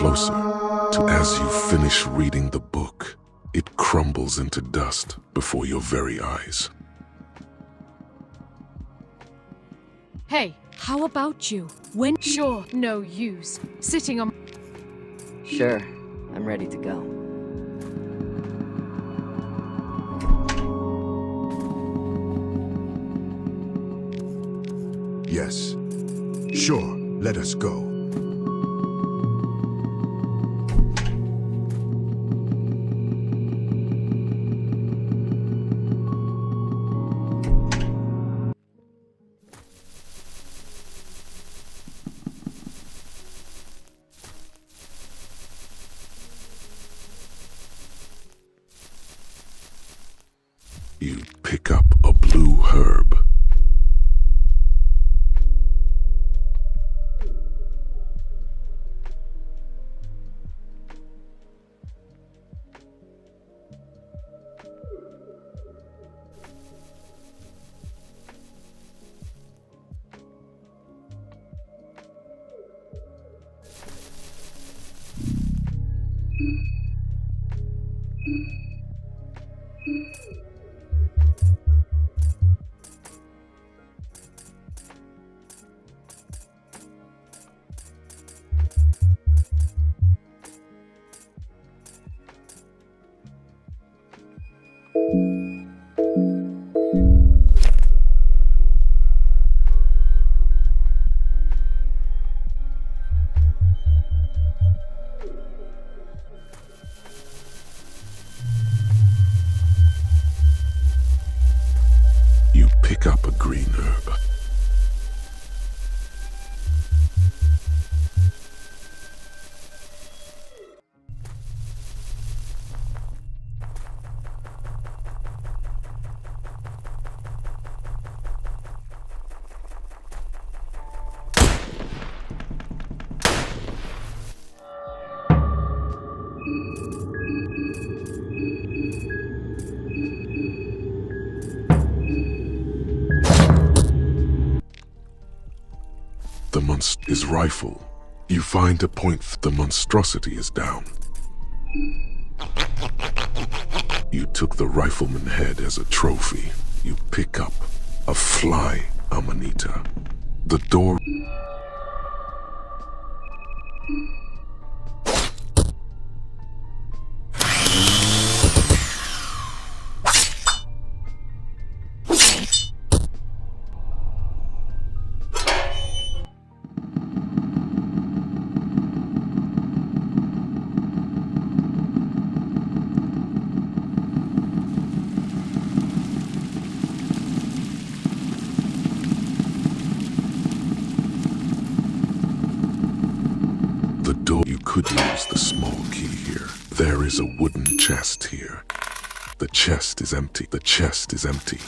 closer to as you finish reading the book, it crumbles into dust before your very eyes. Hey, how about you? When sure, no use. Sitting on Sure, I'm ready to go. Yes. Sure, let us go. You pick up a blue herb. You pick up a green herb. His rifle. You find a point. The monstrosity is down. You took the rifleman head as a trophy. You pick up a fly amanita. The door. You could use the small key here. There is a wooden chest here. The chest is empty. The chest is empty.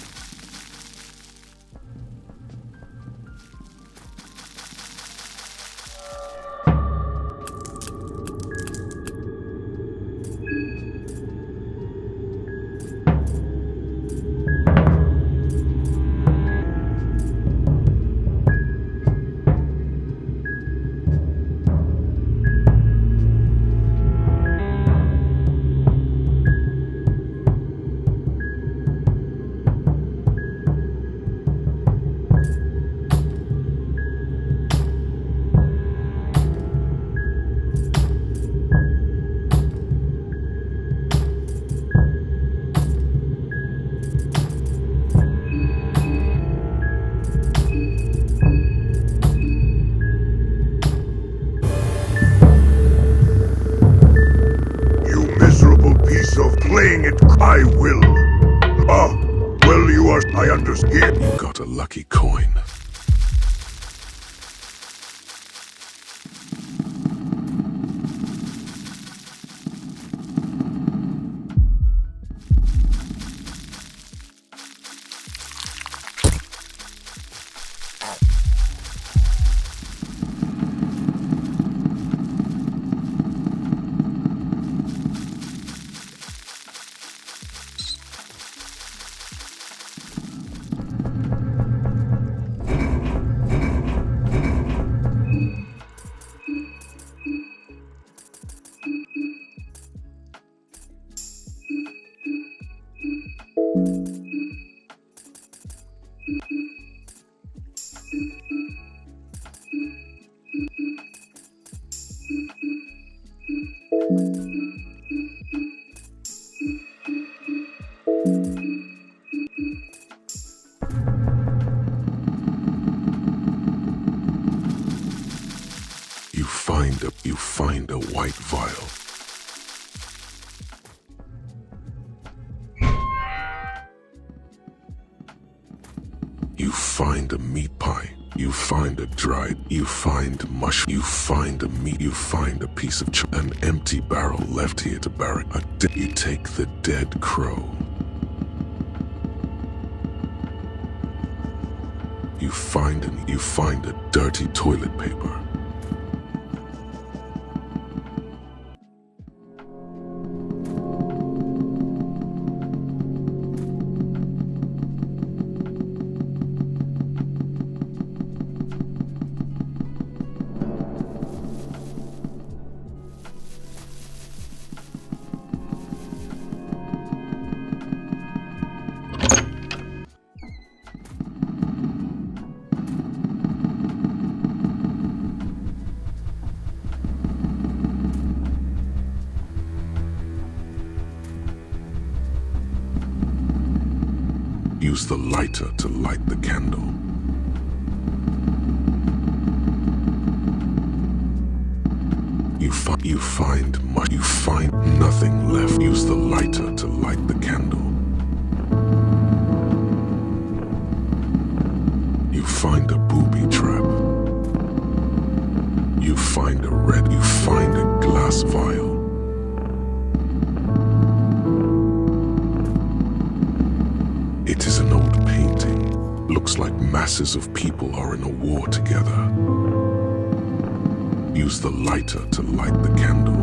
Of playing it, I will. Ah, well, you are. I understand. You got a lucky coin. find a white vial. You find a meat pie. You find a dried. You find mush. You find a meat. You find a piece of an empty barrel left here to bury. You take the dead crow. You find a dirty toilet paper. Use the lighter to light the candle. You find nothing left. Use the lighter to light the candle. You find a booby trap. You find a glass vial. It is an old painting. Looks like masses of people are in a war together. Use the lighter to light the candle.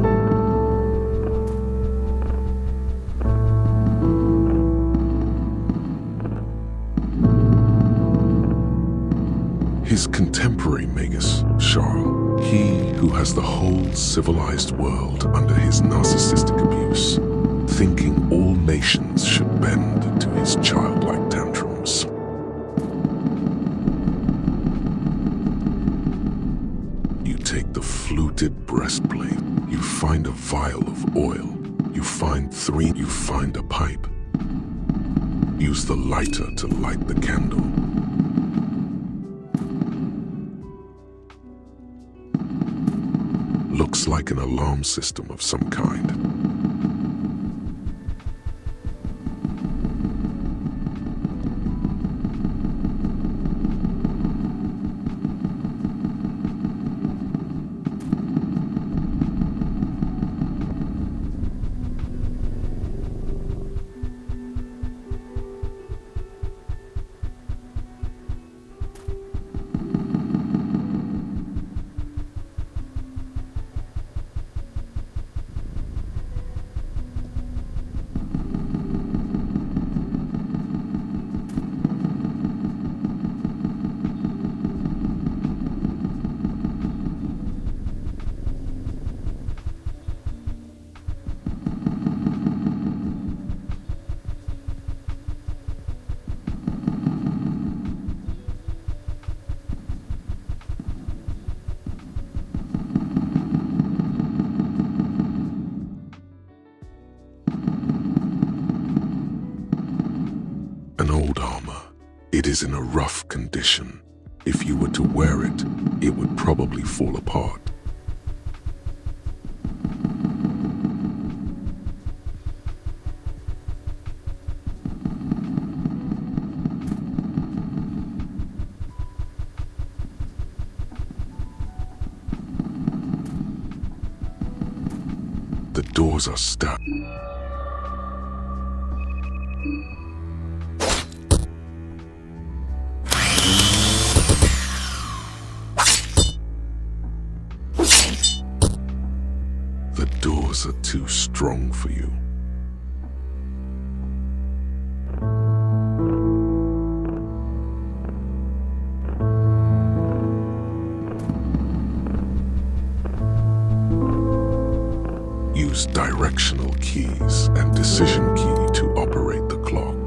His contemporary Magus, Charles, he who has the whole civilized world under his narcissistic abuse, thinking all nations should bend to his childlike tantrums. You take the fluted breastplate. You find a vial of oil. You find a pipe. Use the lighter to light the candle. Looks like an alarm system of some kind. An old armor. It is in a rough condition. If you were to wear it, it would probably fall apart. The doors are stuck. The doors are too strong for you. Use directional keys and decision key to operate the clock.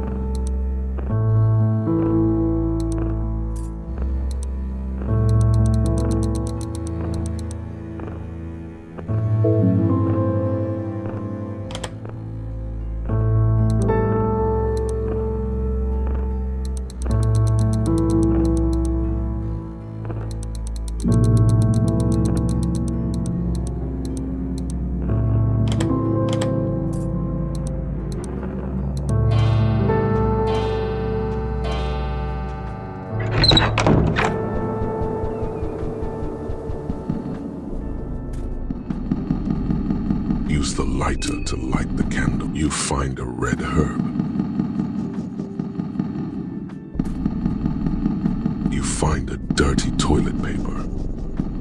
Use the lighter to light the candle. You find a red herb. You find a dirty toilet paper.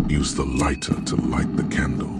Use the lighter to light the candle.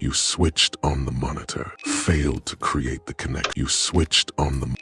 You switched on the monitor. Failed to create the connect. You switched on the...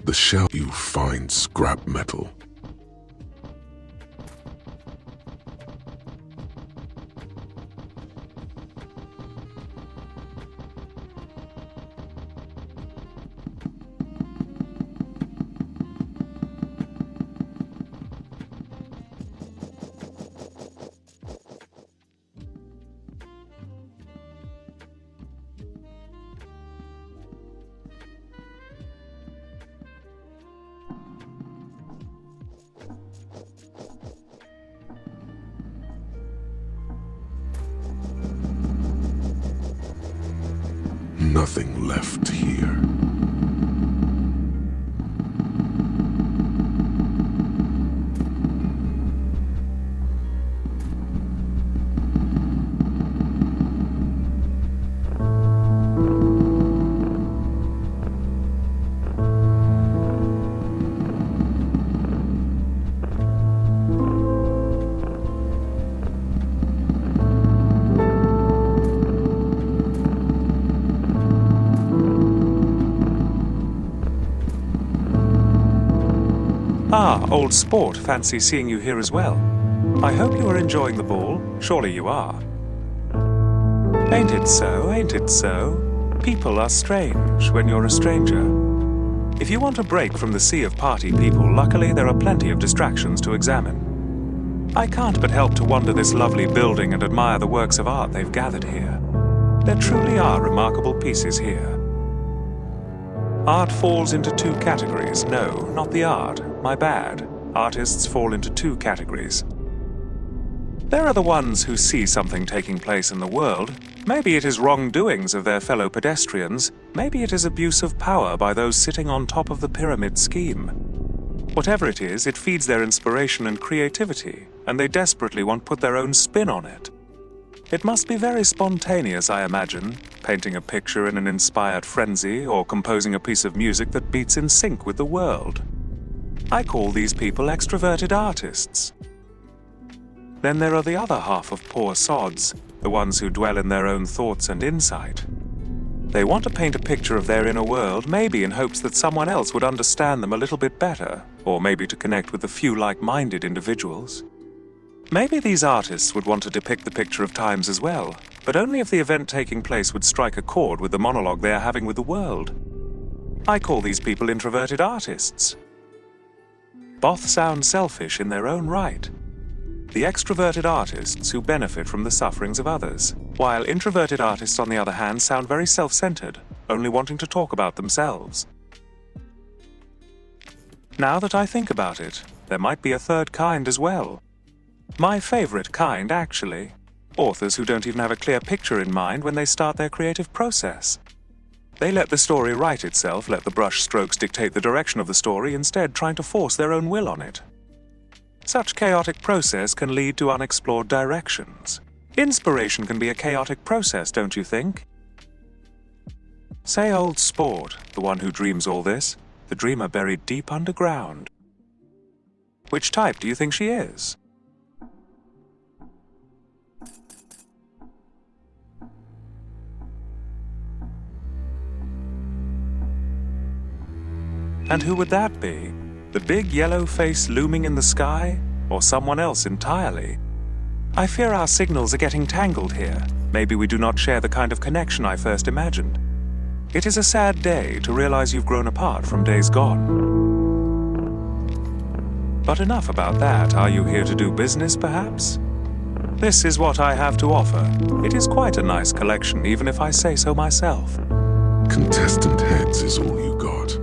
The shell. You find scrap metal. Nothing left here. Old Sport fancies seeing you here as well. I hope you are enjoying the ball. Surely you are. Ain't it so, ain't it so? People are strange when you're a stranger. If you want a break from the sea of party people, luckily there are plenty of distractions to examine. I can't but help to wander this lovely building and admire the works of art they've gathered here. There truly are remarkable pieces here. Art falls into two categories. No, not the art. My bad. Artists fall into two categories. There are the ones who see something taking place in the world. Maybe it is wrongdoings of their fellow pedestrians. Maybe it is abuse of power by those sitting on top of the pyramid scheme. Whatever it is, it feeds their inspiration and creativity, and they desperately want to put their own spin on it. It must be very spontaneous, I imagine, painting a picture in an inspired frenzy or composing a piece of music that beats in sync with the world. I call these people extroverted artists. Then there are the other half of poor sods, the ones who dwell in their own thoughts and insight. They want to paint a picture of their inner world, maybe in hopes that someone else would understand them a little bit better, or maybe to connect with a few like-minded individuals. Maybe these artists would want to depict the picture of times as well, but only if the event taking place would strike a chord with the monologue they are having with the world. I call these people introverted artists. Both sound selfish in their own right. The extroverted artists who benefit from the sufferings of others, while introverted artists, on the other hand, sound very self-centered, only wanting to talk about themselves. Now that I think about it, there might be a third kind as well. My favorite kind, actually. Authors who don't even have a clear picture in mind when they start their creative process. They let the story write itself, let the brush strokes dictate the direction of the story, instead trying to force their own will on it. Such chaotic process can lead to unexplored directions. Inspiration can be a chaotic process, don't you think? Say Old Sport, the one who dreams all this, the dreamer buried deep underground. Which type do you think she is? And who would that be? The big yellow face looming in the sky? Or someone else entirely? I fear our signals are getting tangled here. Maybe we do not share the kind of connection I first imagined. It is a sad day to realize you've grown apart from days gone. But enough about that. Are you here to do business, perhaps? This is what I have to offer. It is quite a nice collection, even if I say so myself. Contestant heads is all you got.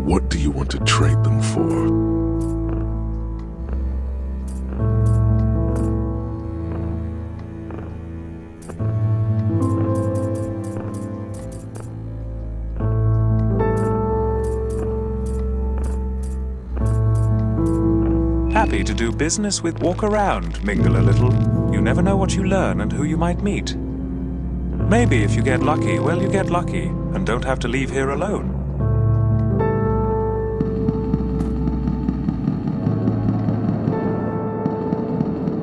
What do you want to trade them for? Happy to do business with. Walk around, mingle a little. You never know what you learn and who you might meet. Maybe if you get lucky, well, you get lucky, and don't have to leave here alone.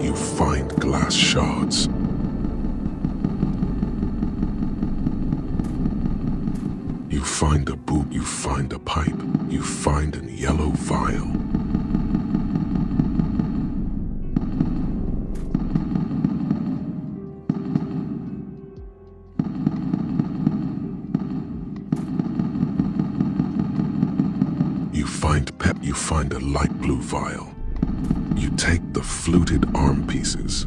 You find glass shards. You find a boot, you find a pipe, you find a yellow vial. You find a light blue vial. You take the fluted arm pieces.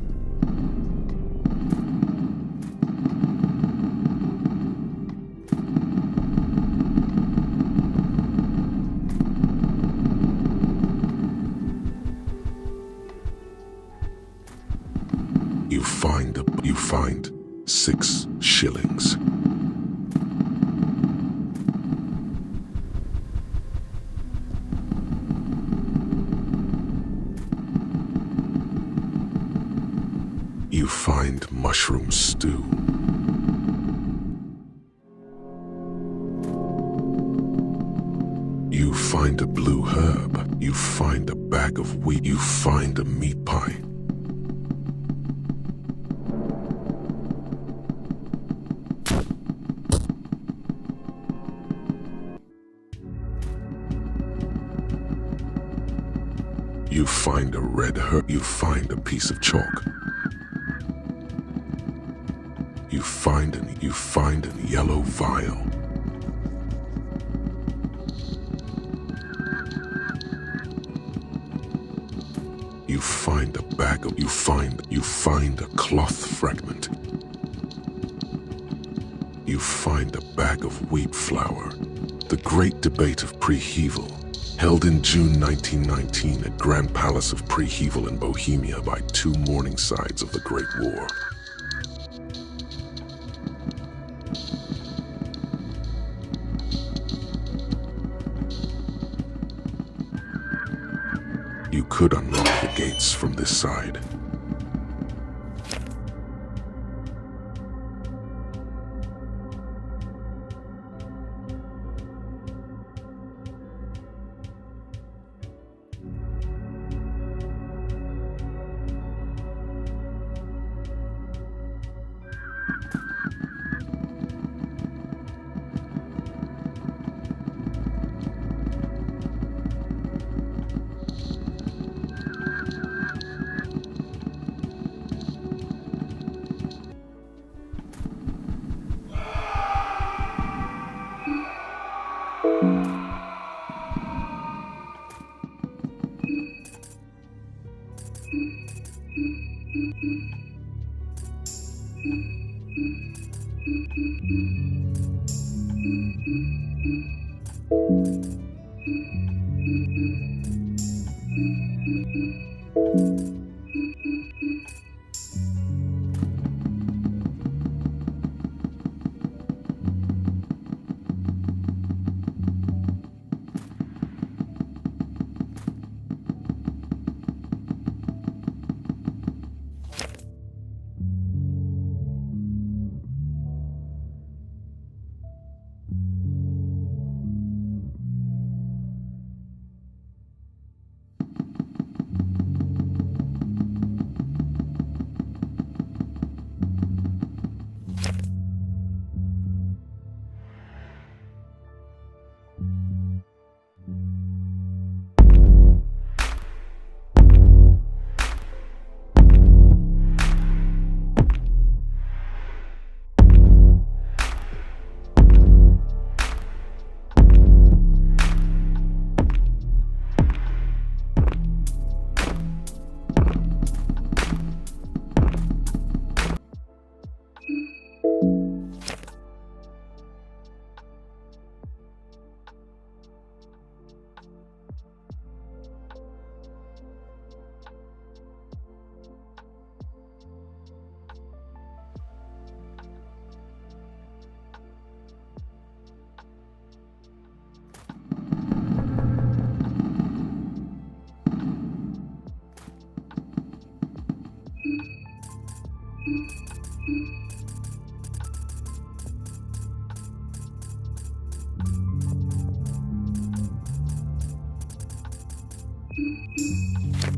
You find 6 shillings. You find mushroom stew. You find a blue herb. You find a bag of wheat. You find a meat pie. You find a red herb. You find a piece of chalk. You find an yellow vial. You find a bag of, you find a cloth fragment. You find a bag of wheat flour. The great debate of Prehevel, held in June 1919 at Grand Palace of Prehevel in Bohemia by two Morningsides of the Great War. You could unlock the gates from this side.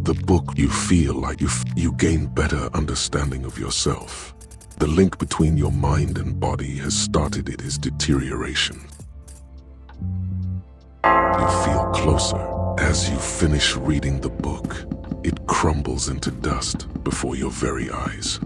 The book, you feel like you gain better understanding of yourself. The link between your mind and body has started its deterioration. You feel closer. As you finish reading the book, it crumbles into dust before your very eyes.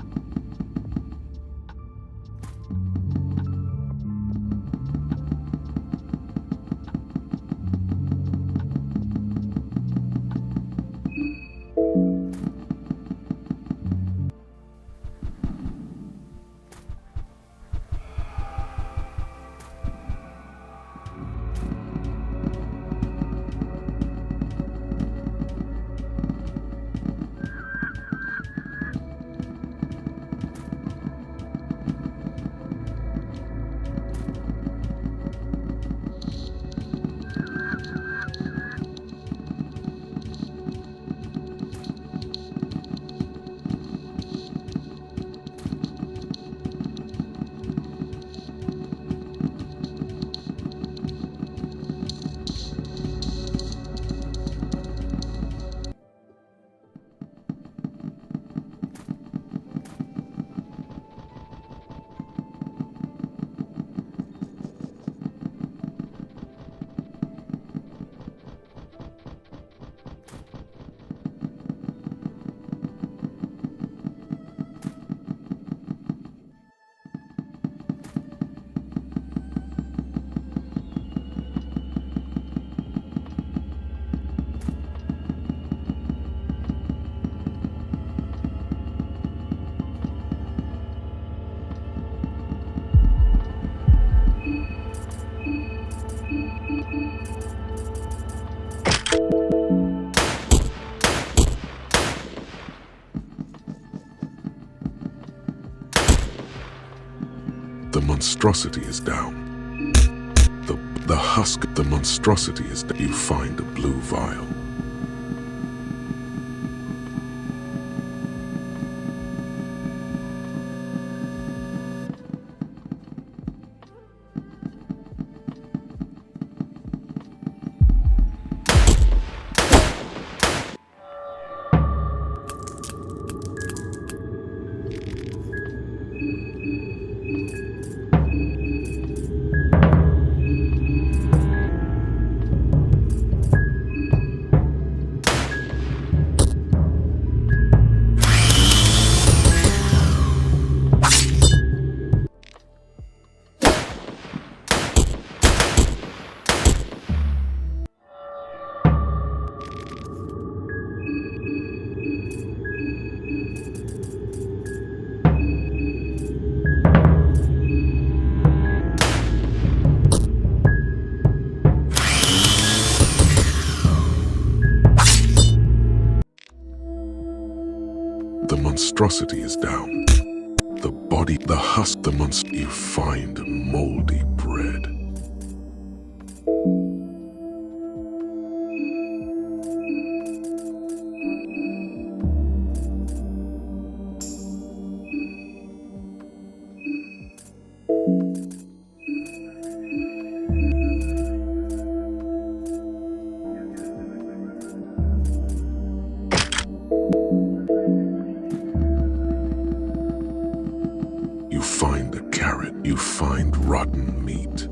The monstrosity is down. The husk, the monstrosity is down. You find a blue vial. The monstrosity is down. The body, the husk, the monster. You find moldy bread. You find a carrot. You find rotten meat.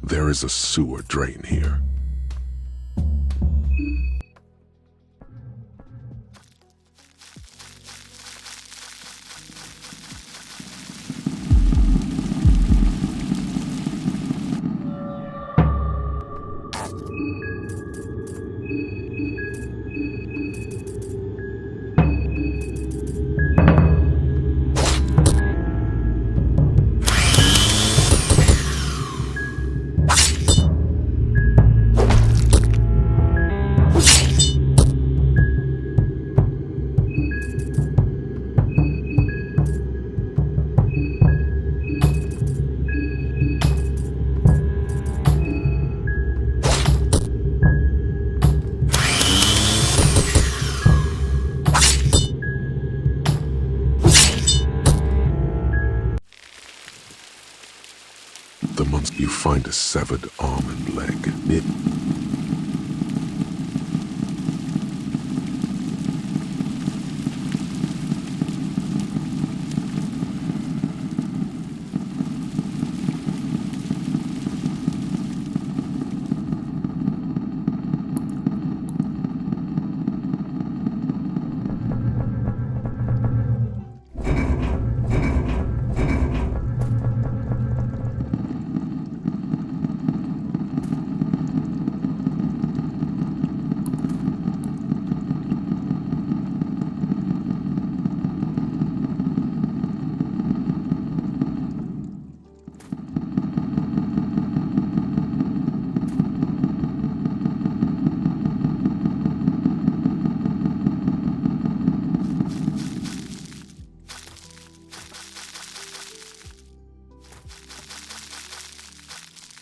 There is a sewer drain here. You find a severed arm and leg.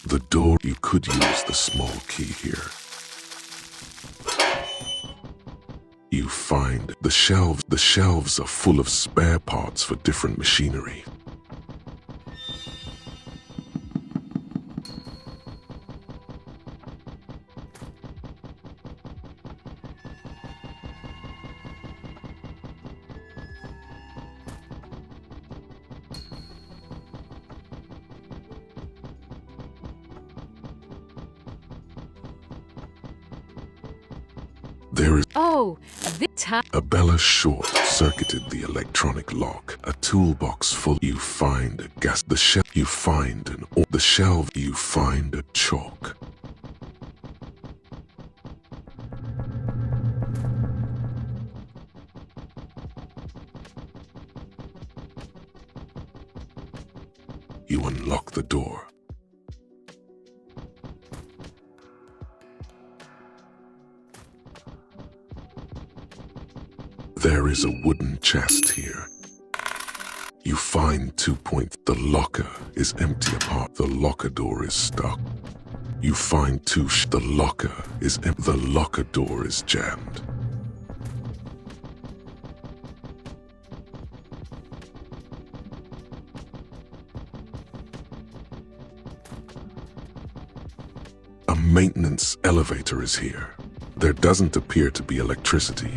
The door, you could use the small key here. You find the shelves. The shelves are full of spare parts for different machinery. There is a Bella short-circuited the electronic lock. A toolbox full. You find a gas. The shelf. You find the shelf. You find a chalk. You unlock the door. there is a wooden chest here. You find 2 points. The locker is empty apart. The locker door is stuck. You find the locker is empty. The locker door is jammed. A maintenance elevator is here. There doesn't appear to be electricity.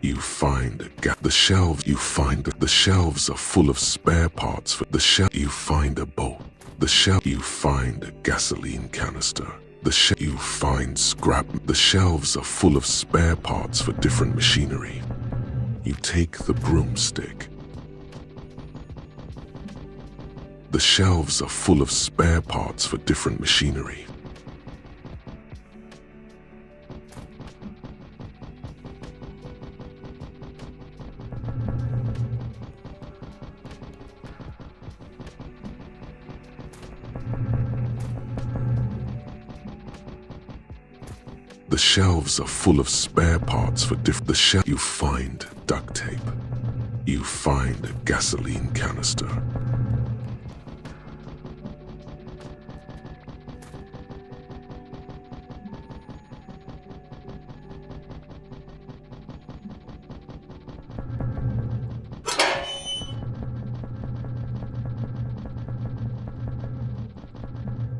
You find the shelves. You find the shelves are full of spare parts for the shelf. You find a bolt. The shelf. You find a gasoline canister. You find scrap. The shelves are full of spare parts for different machinery. You take the broomstick. The shelves are full of spare parts for different machinery. The shelves are full of spare parts for different. You find duct tape. You find a gasoline canister.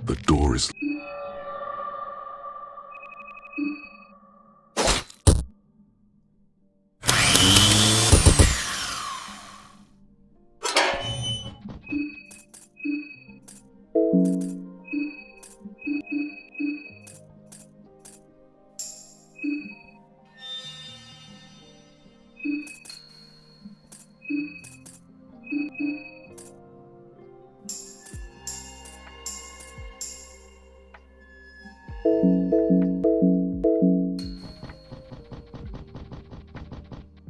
The door is.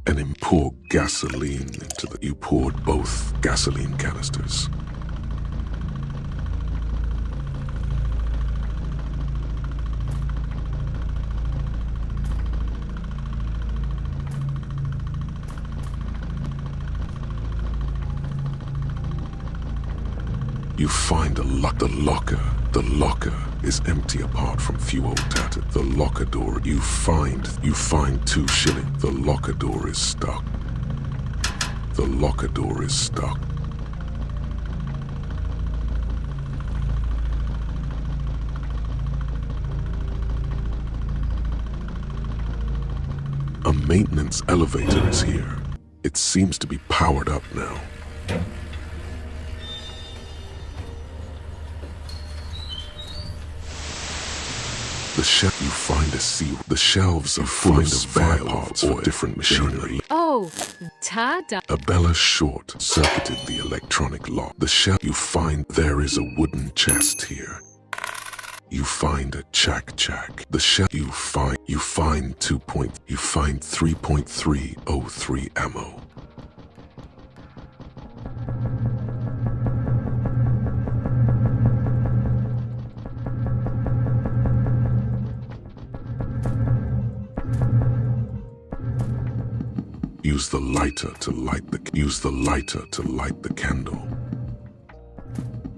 And then pour gasoline into the. You poured both gasoline canisters. You find the locker. The locker is empty apart from fuel tattered. The locker door. You find 2 shillings. The locker door is stuck. The locker door is stuck. A maintenance elevator is here. It seems to be powered up now. You find a seal. The shelves are full of spare parts for different machinery. Oh, tada. A Bella short-circuited the electronic lock. You find there is a wooden chest here. You find a chak. You find 2 point. You find 3.303 ammo. Use the lighter to light the candle.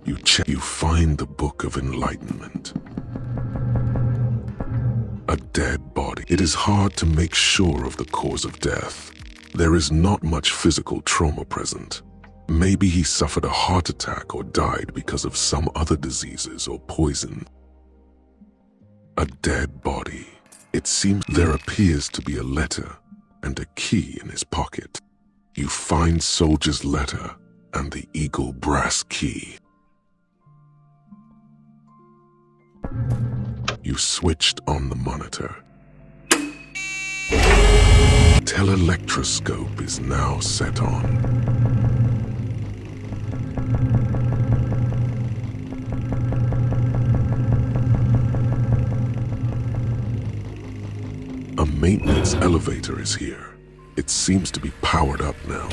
You find the Book of Enlightenment. A dead body. It is hard to make sure of the cause of death. There is not much physical trauma present. Maybe he suffered a heart attack or died because of some other diseases or poison. A dead body. It seems there appears to be a letter and a key in his pocket. You find Soldier's letter and the Eagle brass key. You switched on the monitor. Telelectroscope is now set on. A maintenance elevator is here. It seems to be powered up now.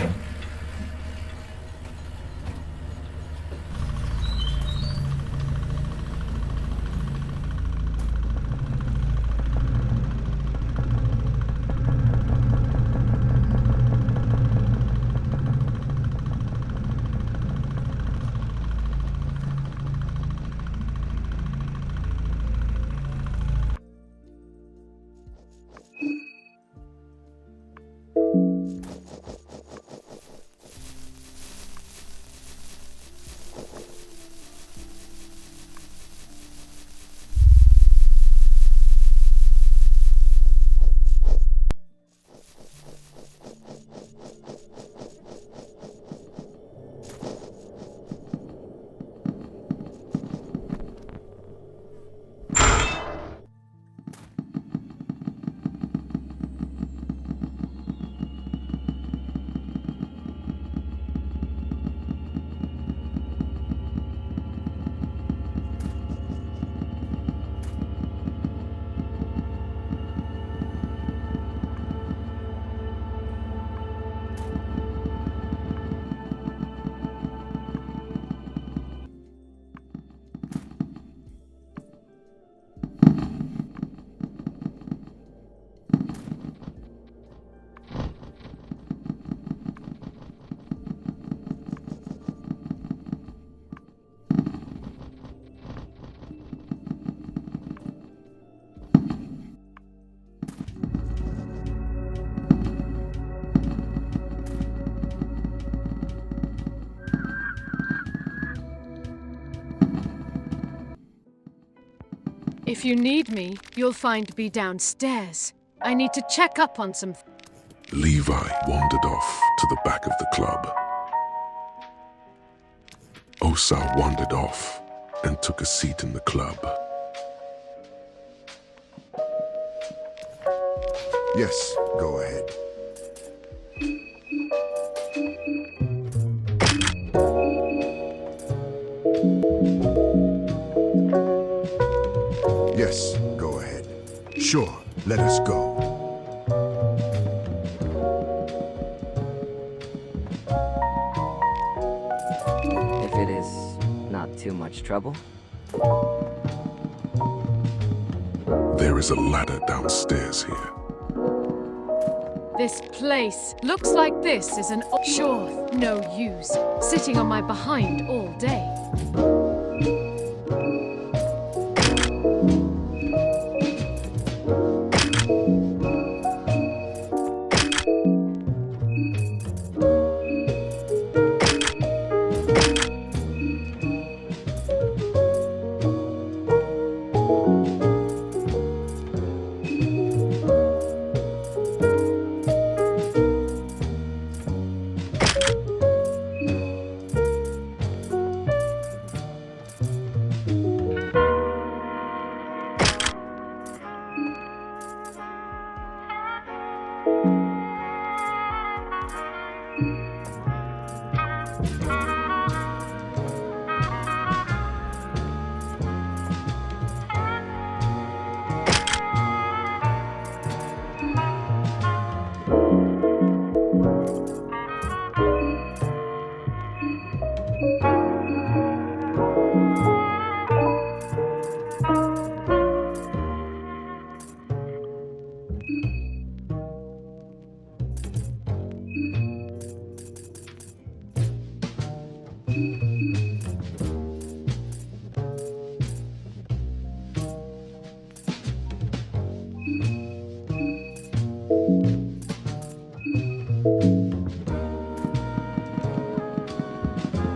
If you need me, you'll find me downstairs. I need to check up on some. Levi wandered off to the back of the club. Osa wandered off and took a seat in the club. Yes, go ahead. Yes, go ahead. Sure, let us go. If it is not too much trouble. There is a ladder downstairs here. This place looks like this is an. Sure, no use. Sitting on my behind all day.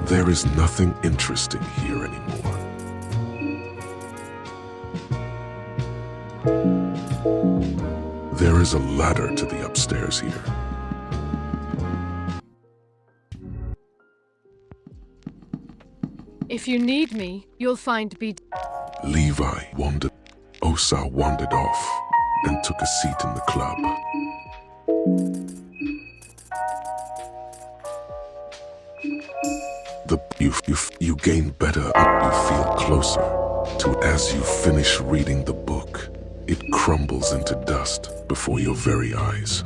There is nothing interesting here anymore. There is a ladder to the upstairs here. If you need me, you'll find me. Levi wandered. Osa wandered off and took a seat in the club. You gain better up, you feel closer to as you finish reading the book. It crumbles into dust before your very eyes.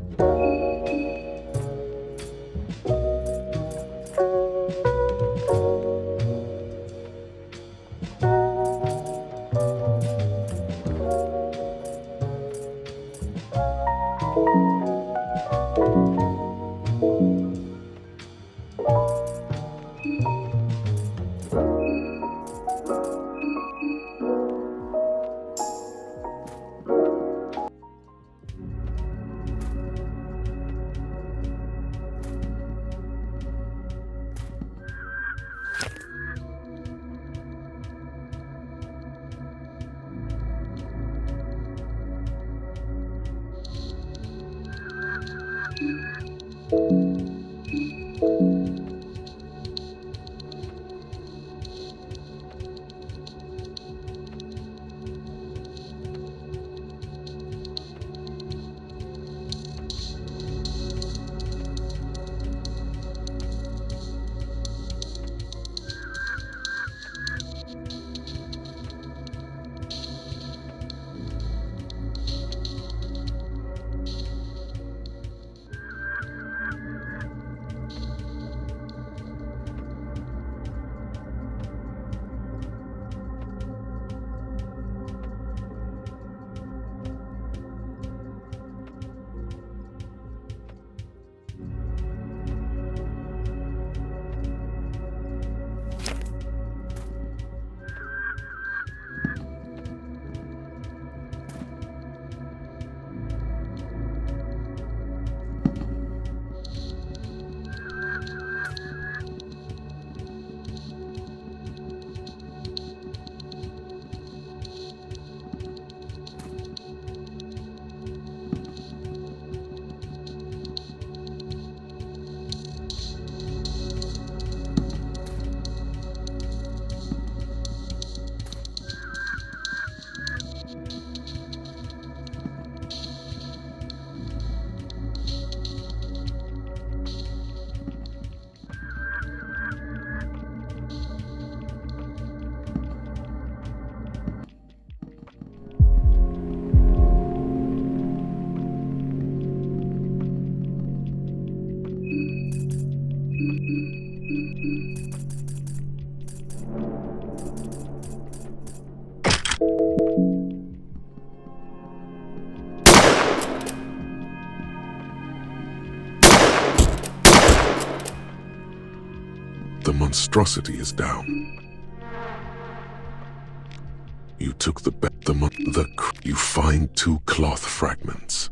The monstrosity is down. You took the you find 2 cloth fragments.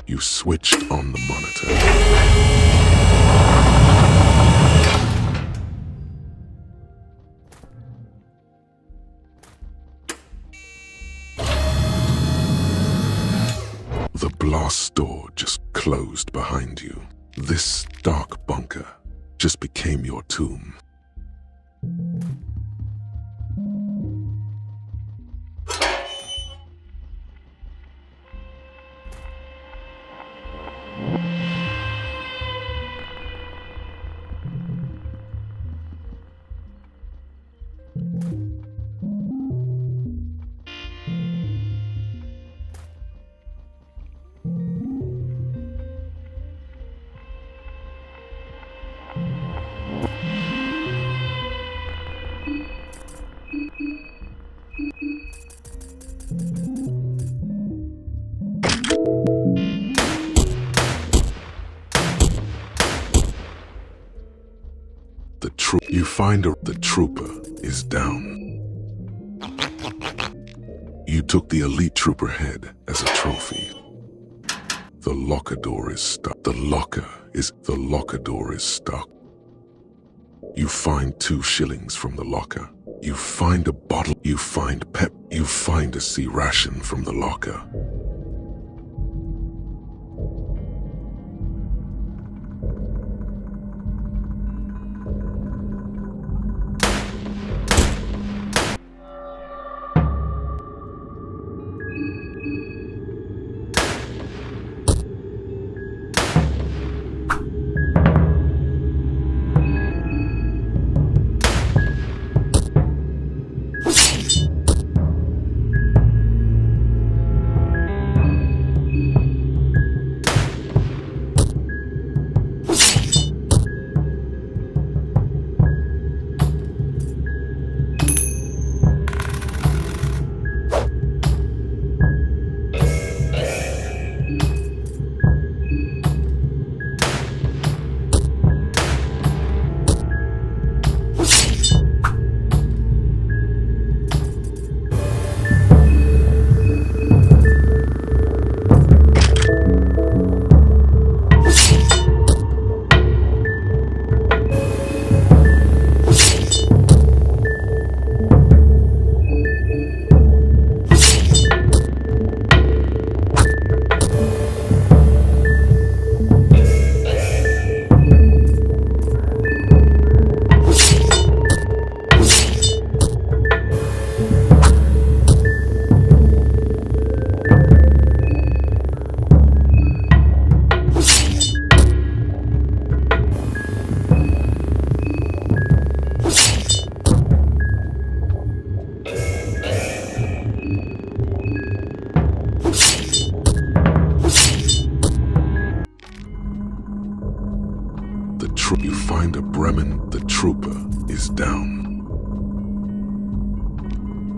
You switched on the monitor. The blast door just closed behind you. This dark bunker just became your tomb. You find the trooper is down. You took the elite trooper head as a trophy. The locker door is stuck. The locker door is stuck. You find 2 shillings from the locker. You find a bottle. You find pep. You find a sea ration from the locker. You find a Bremen, the trooper is down.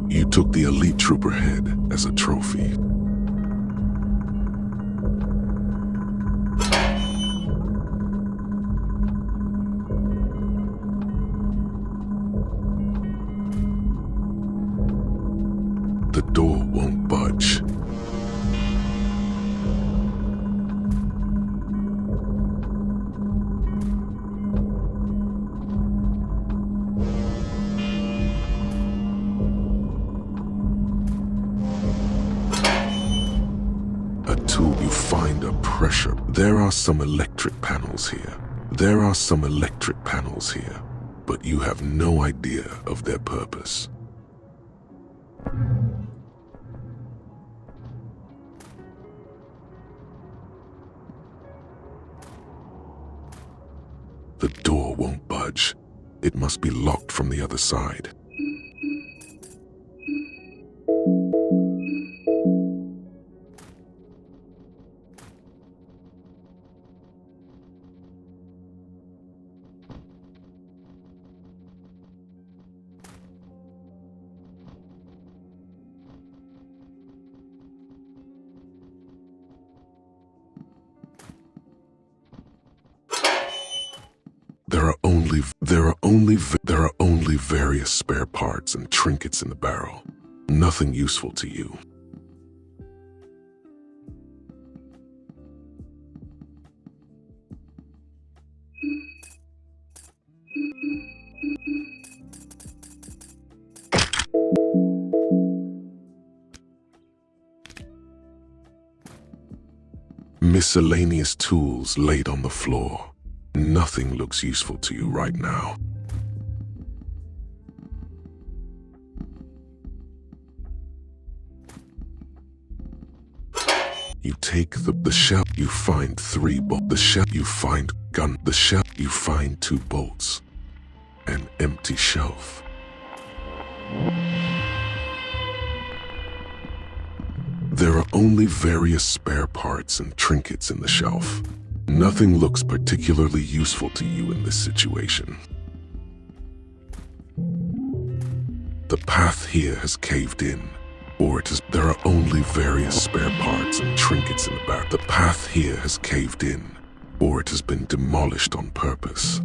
You took the elite trooper head as a trophy. There are some electric panels here. There are some electric panels here, but you have no idea of their purpose. The door won't budge. It must be locked from the other side. There are only various spare parts and trinkets in the barrel. Nothing useful to you. Miscellaneous tools laid on the floor. Nothing looks useful to you right now. You take the shelf, you find 3 bolts. The shelf, you find gun. The shelf, you find 2 bolts. An empty shelf. There are only various spare parts and trinkets in the shelf. Nothing looks particularly useful to you in this situation. The path here has caved in, or there are only various spare parts and trinkets in the back. The path here has caved in, or it has been demolished on purpose.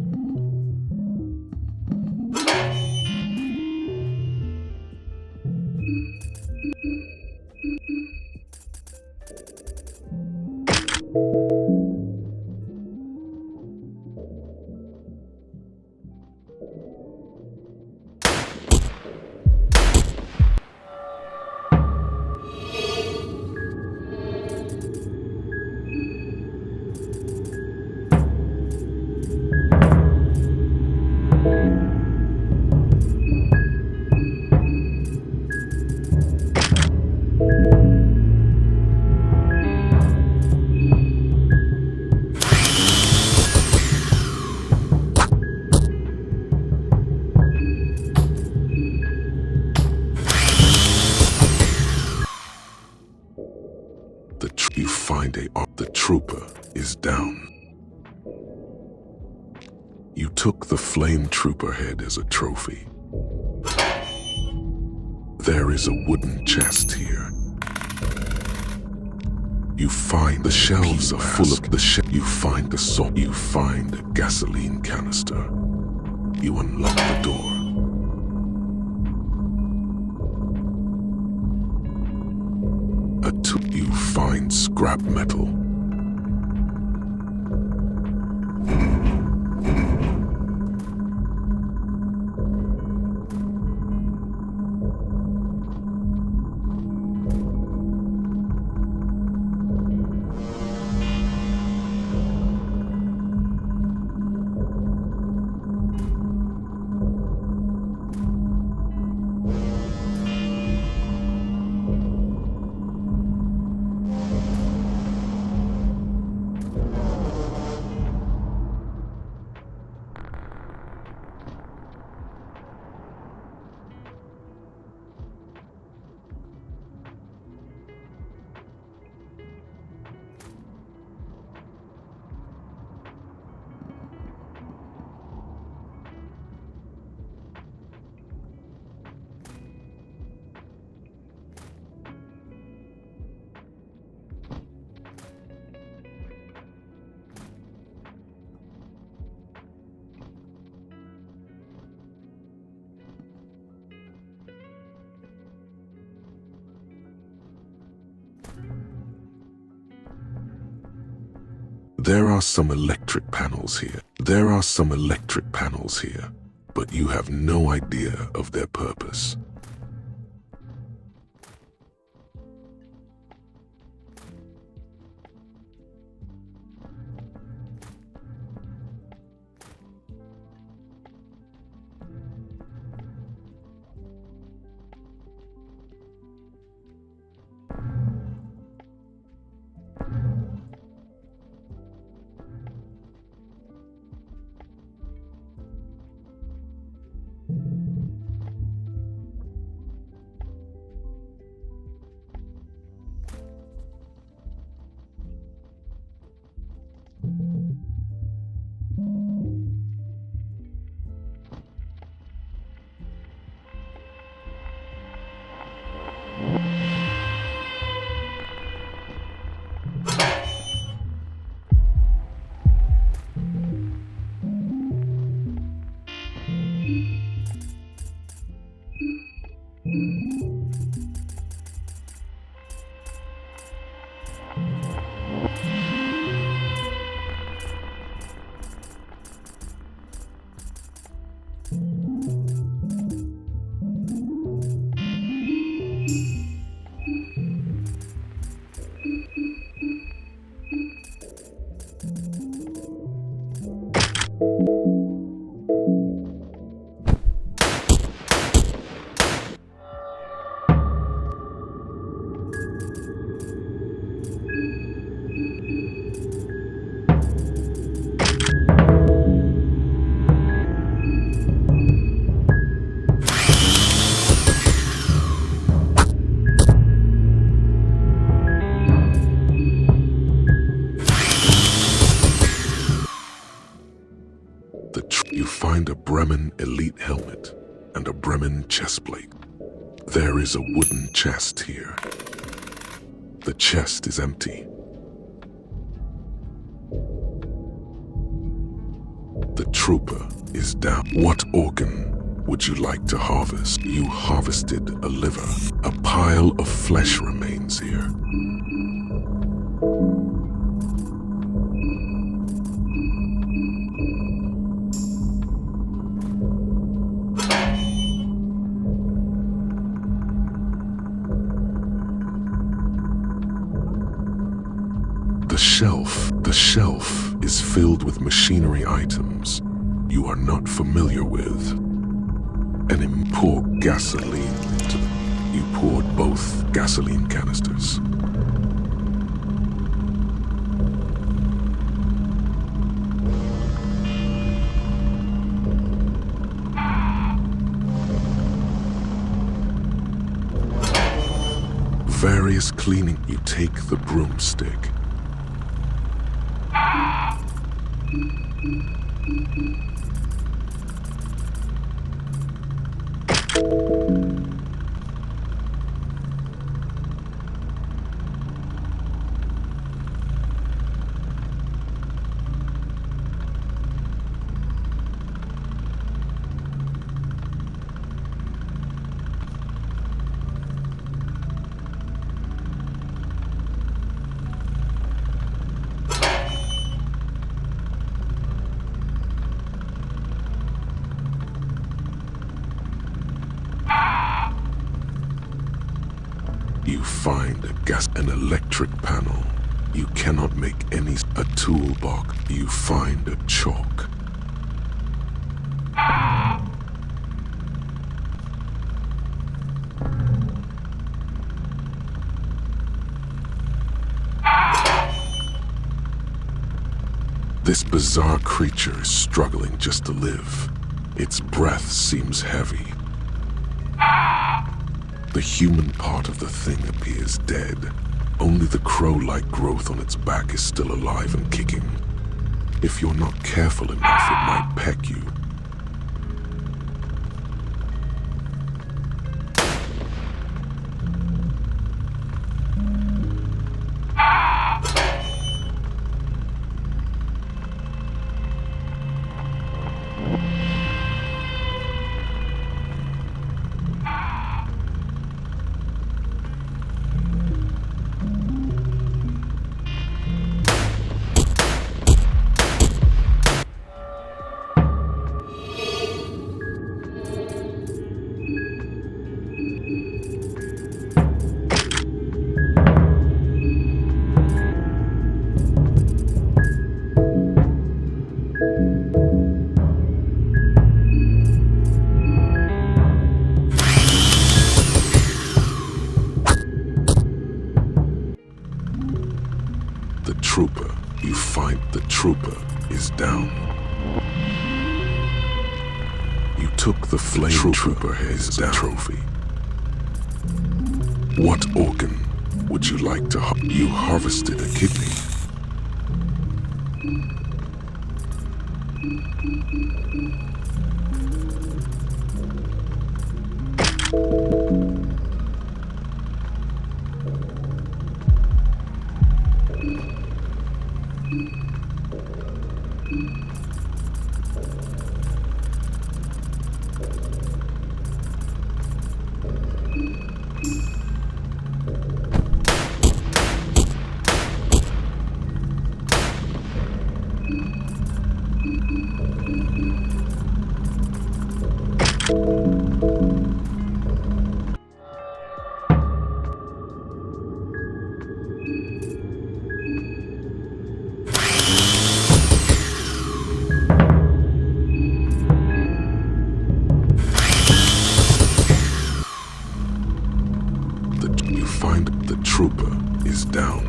You find the trooper is down. You took the flame trooper head as a trophy. There is a wooden chest here. You find the shelves are full of you find the salt. You find a gasoline canister. You unlock the door. You find scrap metal. There are some electric panels here. There are some electric panels here, but you have no idea of their purpose. find a Bremen Elite helmet and a Bremen chestplate. There is a wooden chest here. The chest is empty. The trooper is down. What organ would you like to harvest? You harvested a liver. A pile of flesh remains here. The shelf is filled with machinery items you are not familiar with. And pour gasoline into them. You poured both gasoline canisters. Various cleaning. You take the broomstick. You find an electric panel. You cannot make a toolbox. You find a chalk. This bizarre creature is struggling just to live. Its breath seems heavy. The human part of the thing appears dead. Only the crow-like growth on its back is still alive and kicking. If you're not careful enough, it might peck you. You find the trooper is down. You took the flame trooper head's trophy. What organ would you like to You harvested a kidney. You find the trooper is down.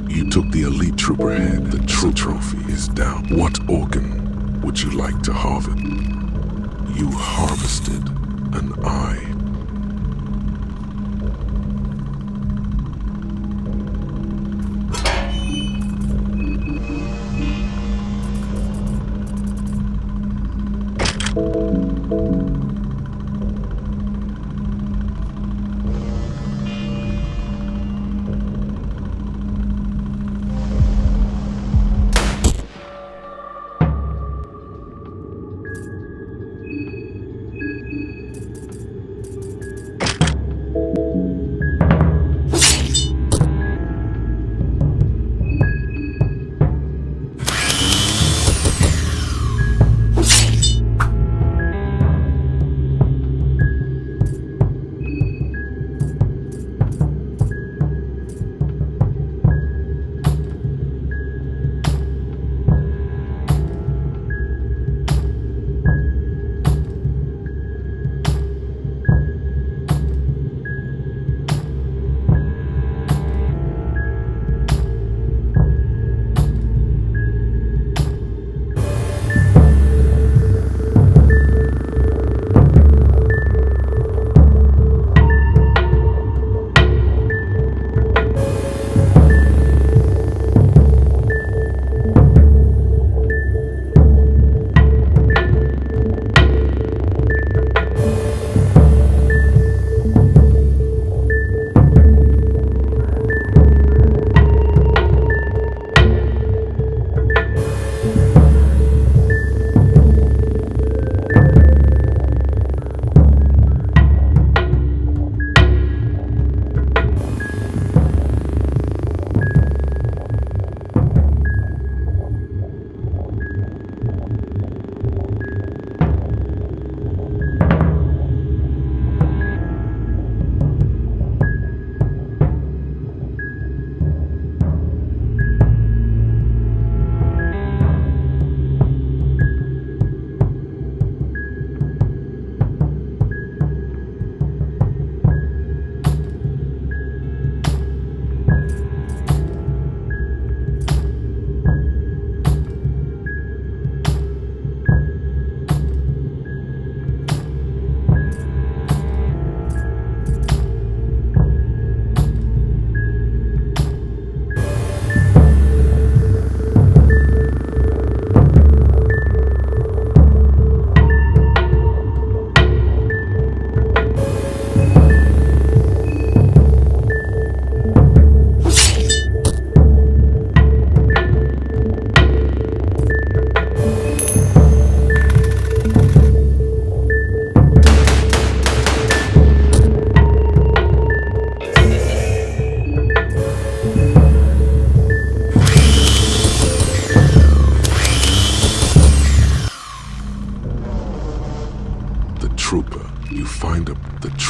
You took the elite trooper head. The trophy is down. What organ would you like to harvest? You harvested an eye.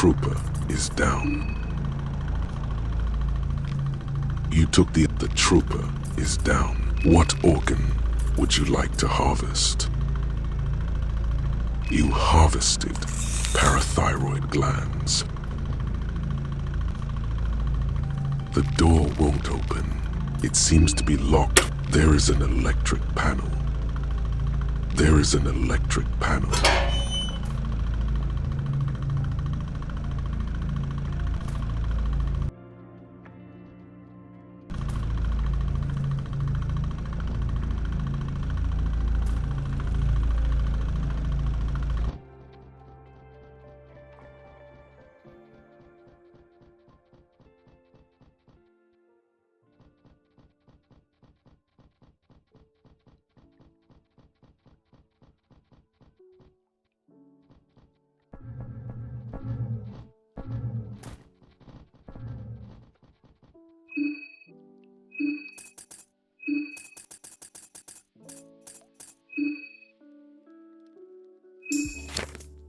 trooper is down. You took the trooper is down. What organ would you like to harvest? You harvested parathyroid glands. The door won't open. It seems to be locked. There is an electric panel. There is an electric panel.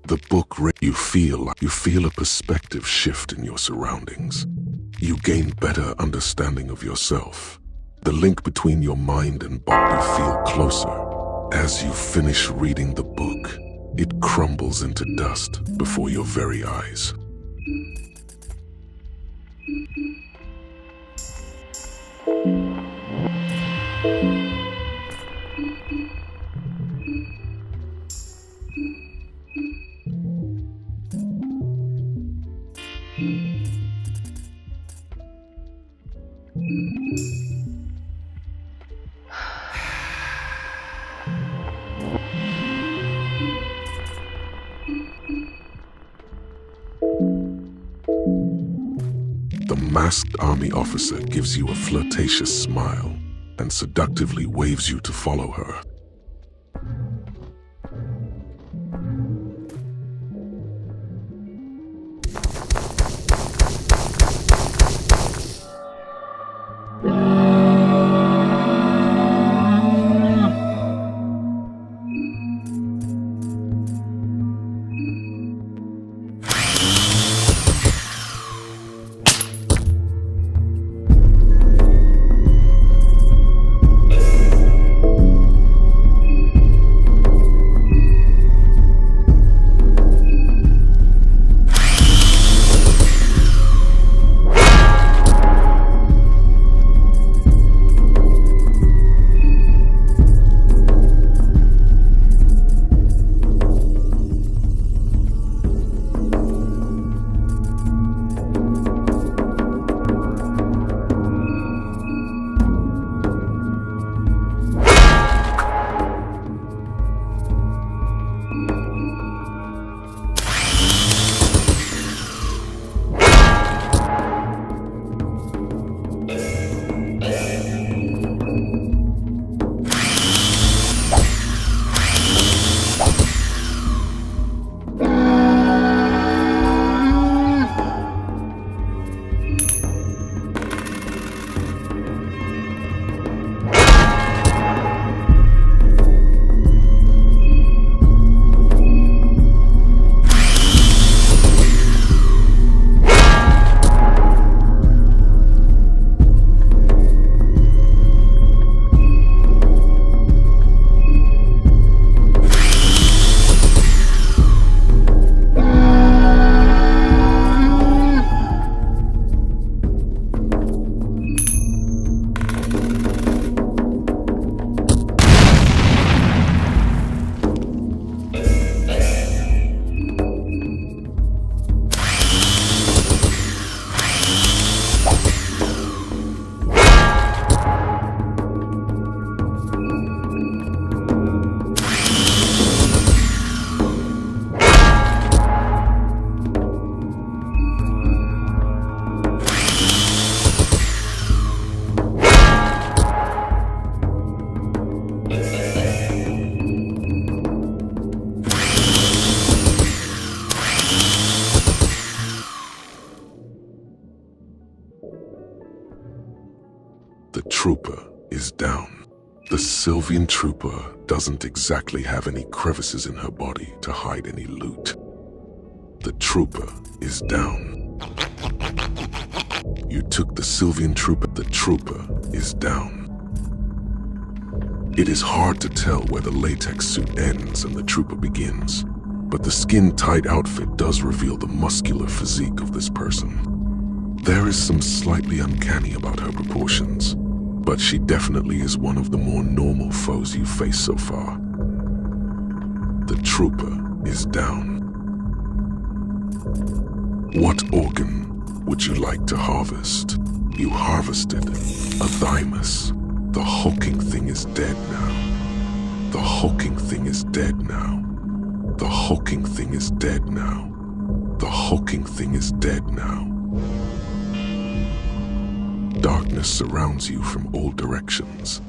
The book you feel a perspective shift in your surroundings. You gain better understanding of yourself. The link between your mind and body feel closer. As you finish reading the book, it crumbles into dust before your very eyes. masked army officer gives you a flirtatious smile and seductively waves you to follow her. The trooper is down. The Sylvian trooper doesn't exactly have any crevices in her body to hide any loot. The trooper is down. You took the Sylvian trooper. The trooper is down. It is hard to tell where the latex suit ends and the trooper begins, but the skin-tight outfit does reveal the muscular physique of this person. There is some slightly uncanny about her proportions, but she definitely is one of the more normal foes you've faced so far. The trooper is down. What organ would you like to harvest? You harvested a thymus. The hulking thing is dead now. The hulking thing is dead now. The hulking thing is dead now. The hulking thing is dead now. Darkness surrounds you from all directions.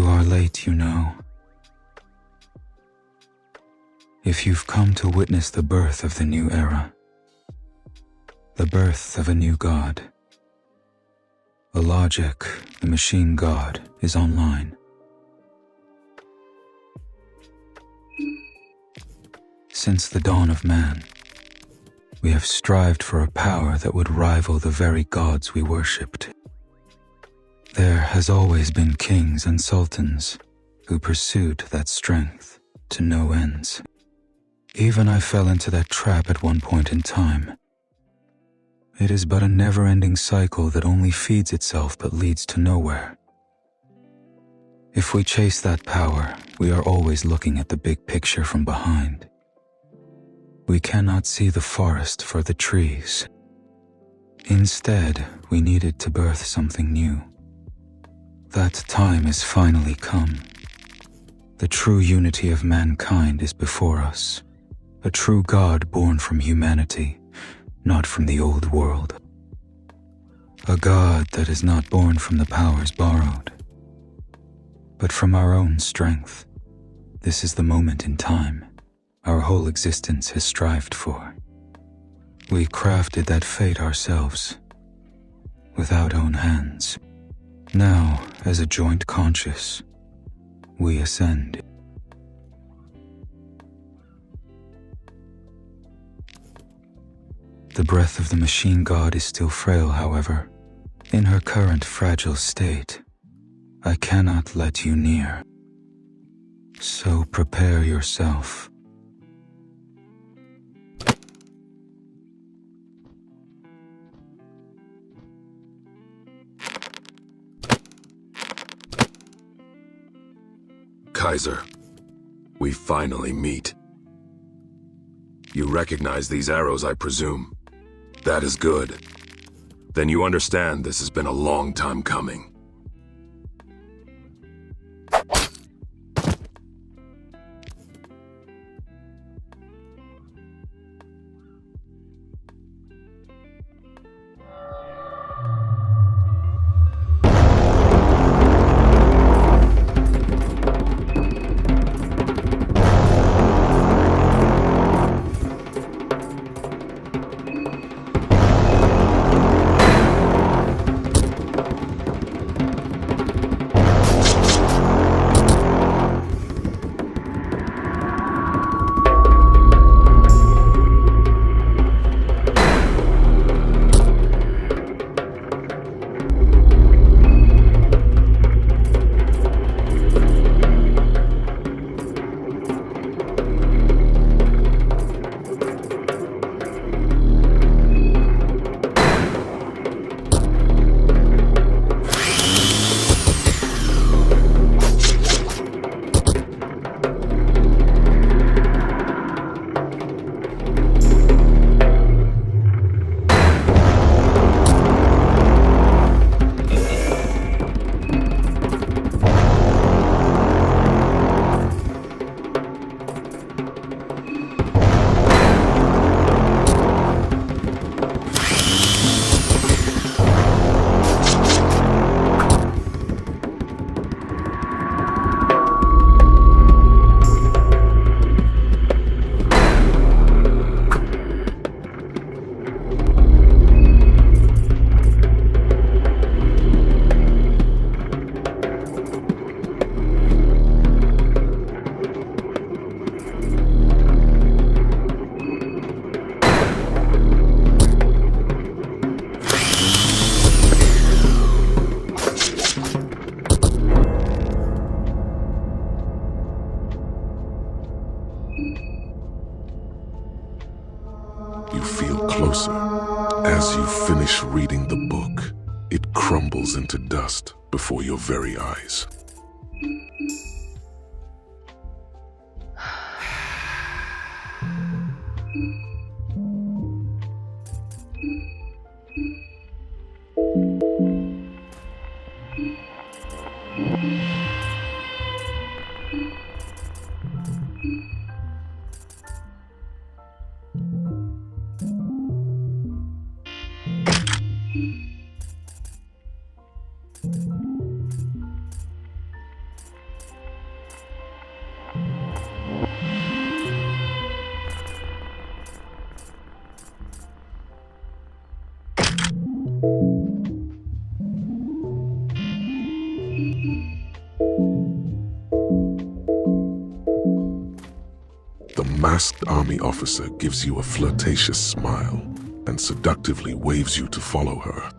are late, you know. If you've come to witness the birth of the new era, the birth of a new god, a Logic, the machine god, is online. Since the dawn of man, we have strived for a power that would rival the very gods we worshipped. There has always been kings and sultans who pursued that strength to no ends. Even I fell into that trap at one point in time. It is but a never-ending cycle that only feeds itself but leads to nowhere. If we chase that power, we are always looking at the big picture from behind. We cannot see the forest for the trees. Instead, we needed to birth something new. That time has finally come. The true unity of mankind is before us. A true God born from humanity, not from the old world. A God that is not born from the powers borrowed, but from our own strength. This is the moment in time our whole existence has strived for. We crafted that fate ourselves, with our own hands. Now, as a joint conscious, we ascend. The breath of the machine god is still frail, however. In her current fragile state, I cannot let you near. So prepare yourself. Kaiser, we finally meet. You recognize these arrows, I presume. That is good. Then you understand this has been a long time coming. You feel closer. As you finish reading the book, it crumbles into dust before your very eyes. The masked army officer gives you a flirtatious smile and seductively waves you to follow her.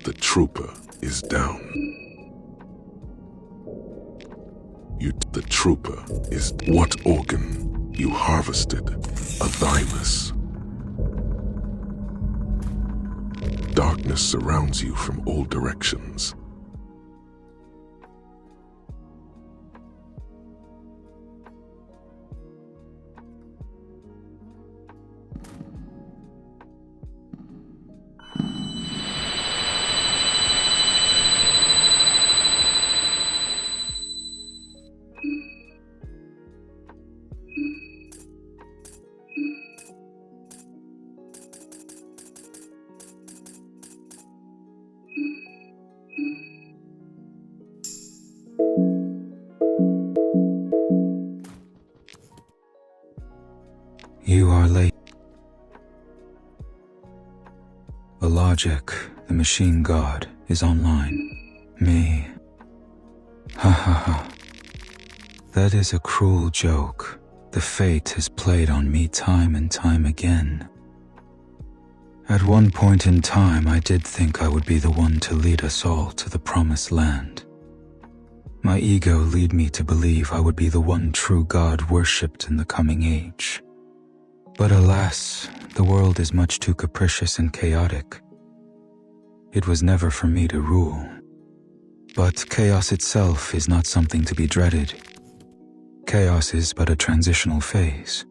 The trooper is down. The trooper is what organ you harvested? A thymus. Darkness surrounds you from all directions. You are late. The logic, the machine god, is online. Me. Ha ha ha. That is a cruel joke. The fate has played on me time and time again. At one point in time, I did think I would be the one to lead us all to the promised land. My ego led me to believe I would be the one true God worshipped in the coming age. But alas, the world is much too capricious and chaotic. It was never for me to rule. But chaos itself is not something to be dreaded. Chaos is but a transitional phase.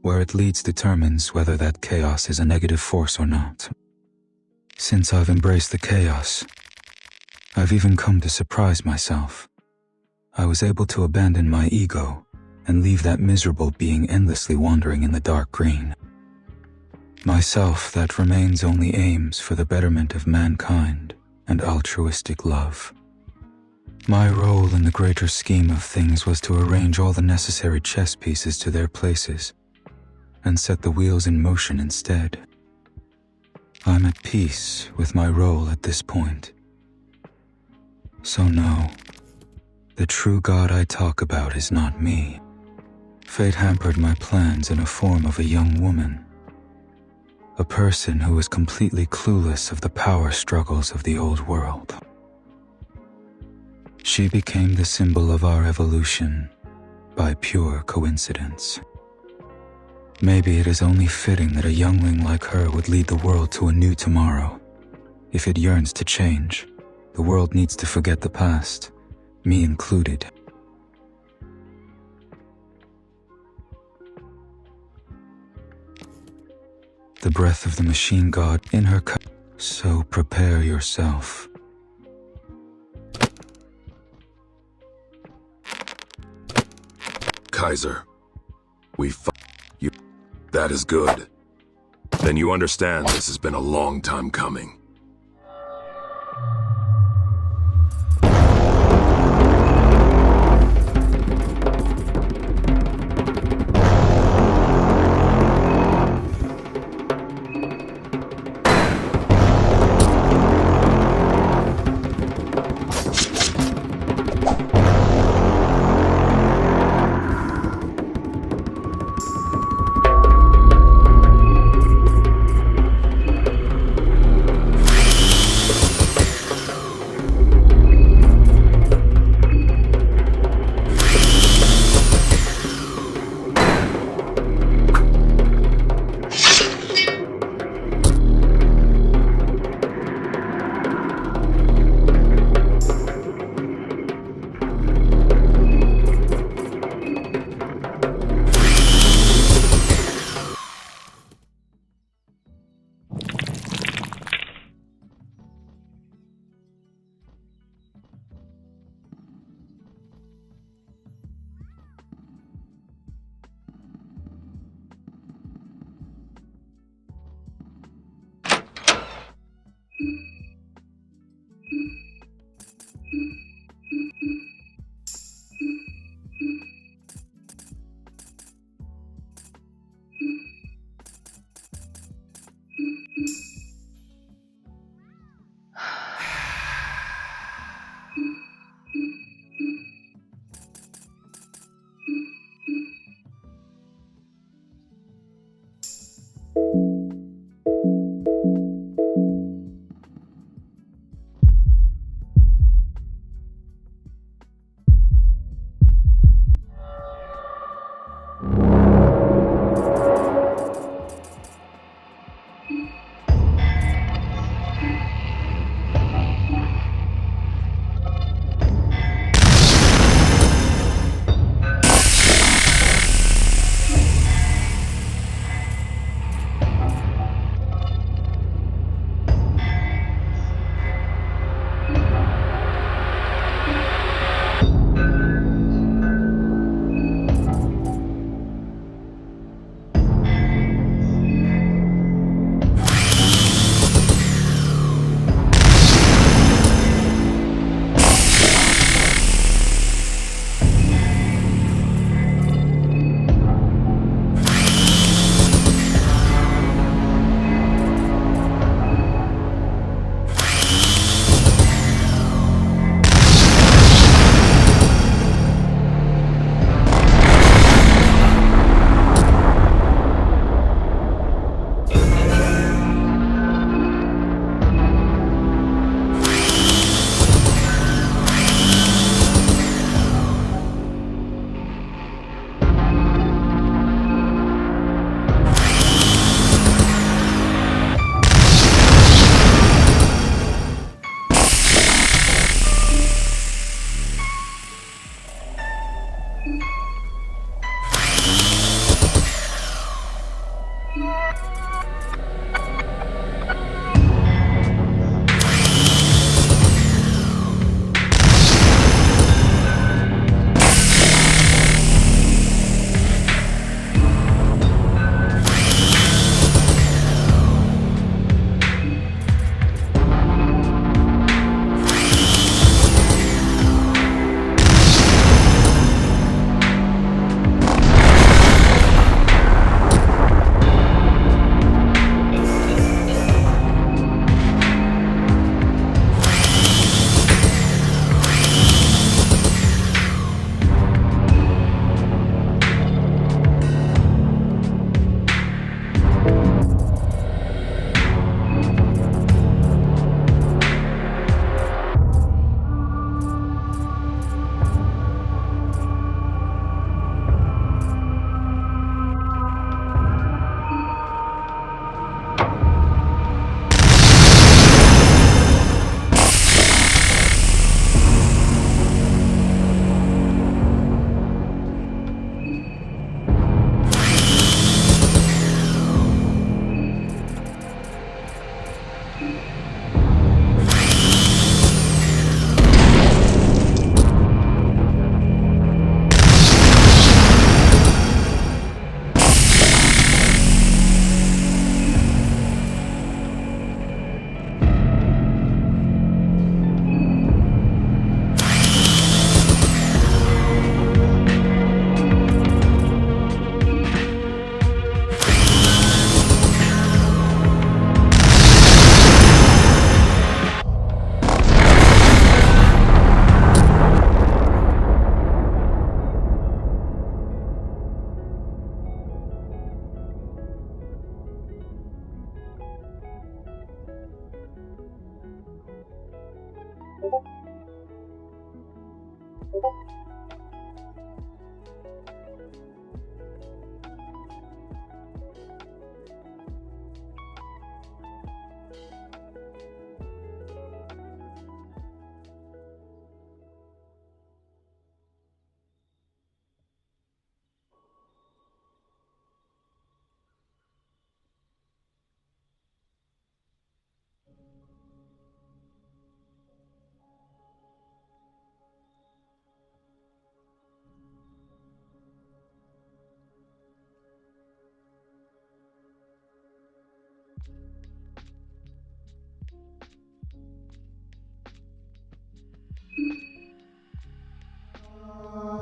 Where it leads determines whether that chaos is a negative force or not. Since I've embraced the chaos, I've even come to surprise myself. I was able to abandon my ego and leave that miserable being endlessly wandering in the dark green. Myself that remains only aims for the betterment of mankind and altruistic love. My role in the greater scheme of things was to arrange all the necessary chess pieces to their places and set the wheels in motion instead. I'm at peace with my role at this point. So no, the true God I talk about is not me. Fate hampered my plans in a form of a young woman. A person who was completely clueless of the power struggles of the old world. She became the symbol of our evolution by pure coincidence. Maybe it is only fitting that a youngling like her would lead the world to a new tomorrow. If it yearns to change, the world needs to forget the past, me included. The breath of the machine god in her so prepare yourself. Kaiser, you. That is good. Then you understand this has been a long time coming.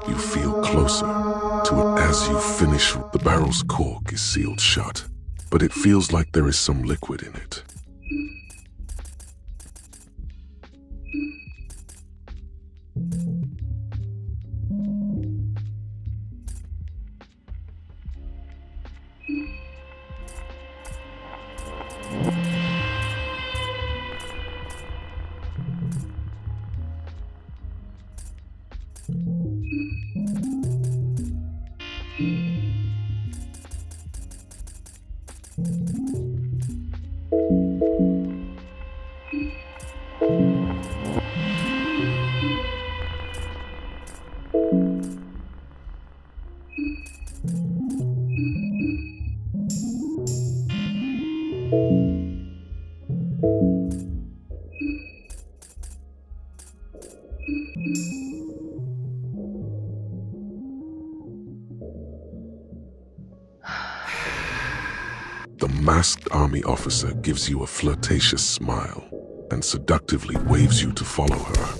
You feel closer to it as you finish. The barrel's cork is sealed shut, but it feels like there is some liquid in it. The masked army officer gives you a flirtatious smile and seductively waves you to follow her.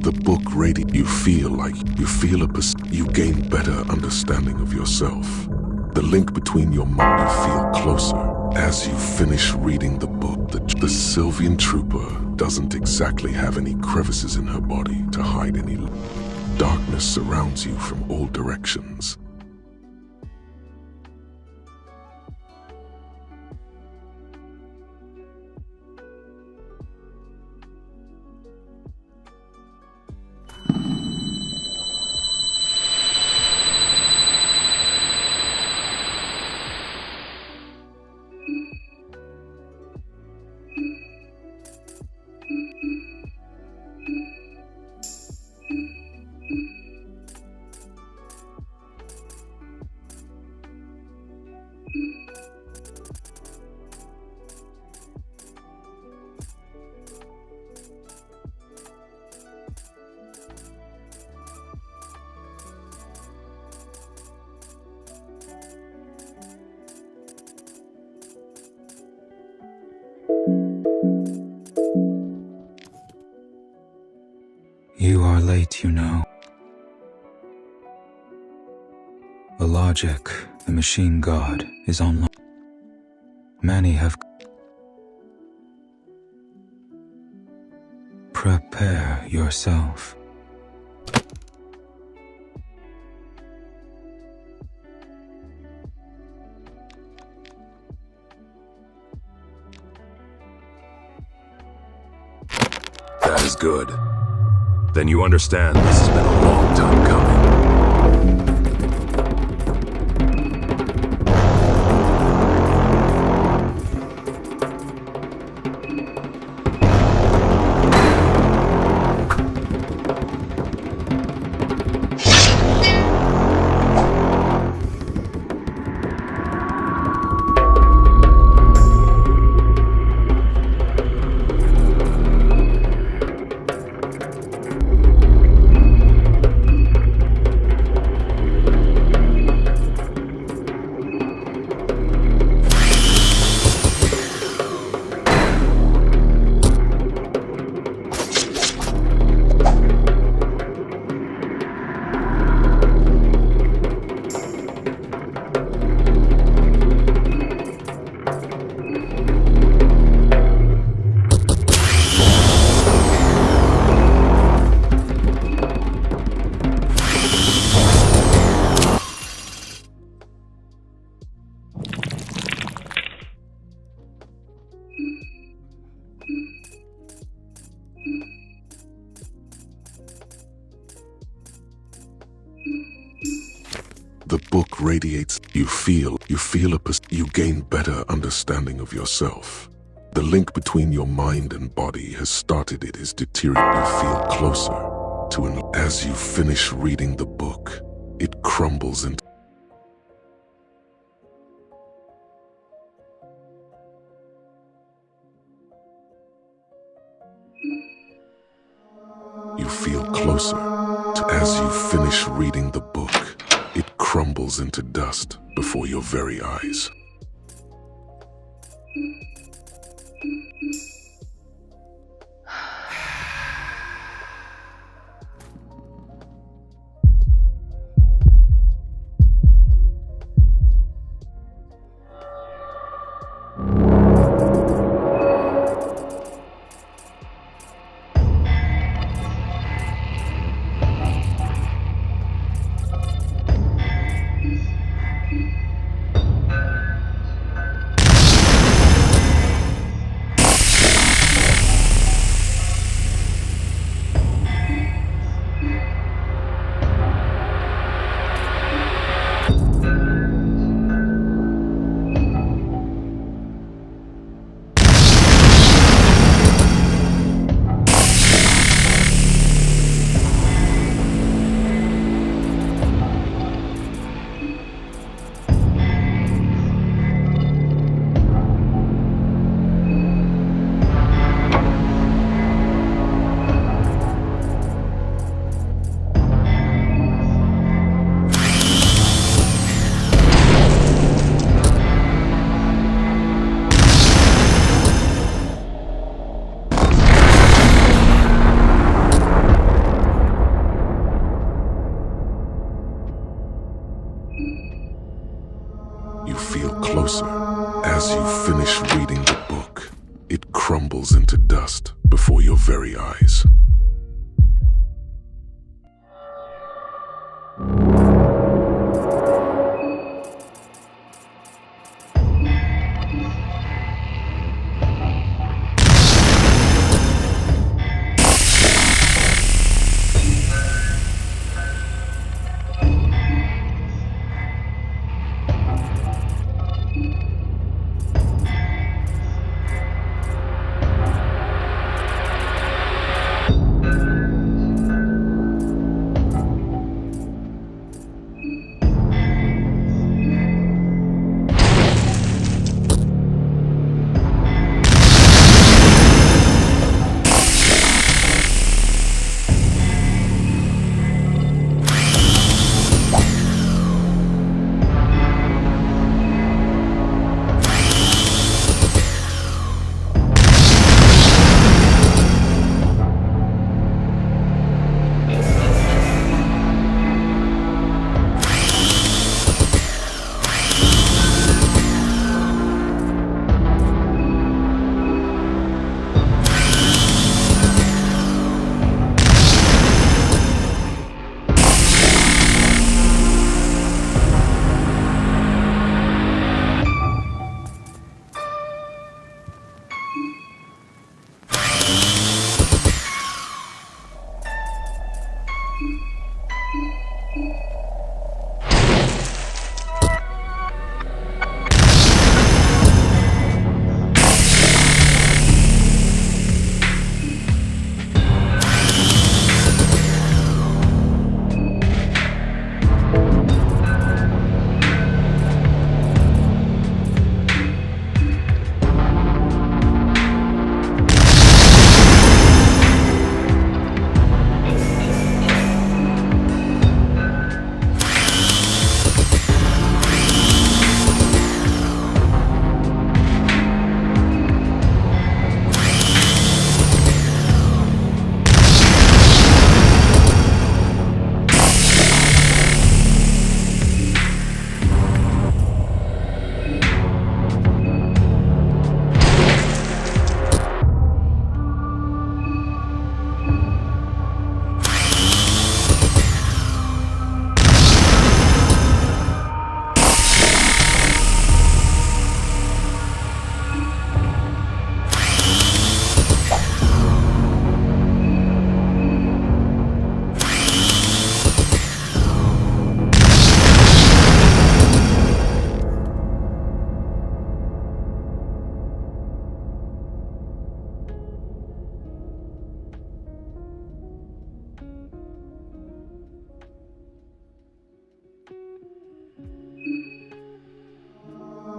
The book you gain better understanding of yourself. The link between your mind, you feel closer As you finish reading the book, the Sylvian trooper doesn't exactly have any crevices in her body to hide any. Darkness surrounds you from all directions. You are late, you know. The logic, the machine god, is online. Many have... Prepare yourself. That is good. Then you understand this has been a long time coming. The book radiates. You gain better understanding of yourself. The link between your mind and body has started. It is deteriorating. You feel closer to an. As you finish reading the book, it crumbles into. You feel closer to. As you finish reading the book, it crumbles into dust before your very eyes. You feel closer As you finish reading the book, it crumbles into dust before your very eyes.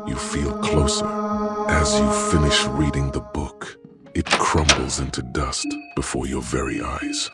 You feel closer. As you finish reading the book, it crumbles into dust before your very eyes.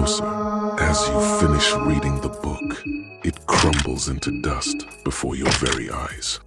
closer. As you finish reading the book, it crumbles into dust before your very eyes.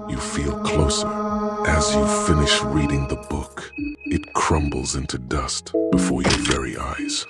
You feel closer. As you finish reading the book, it crumbles into dust before your very eyes.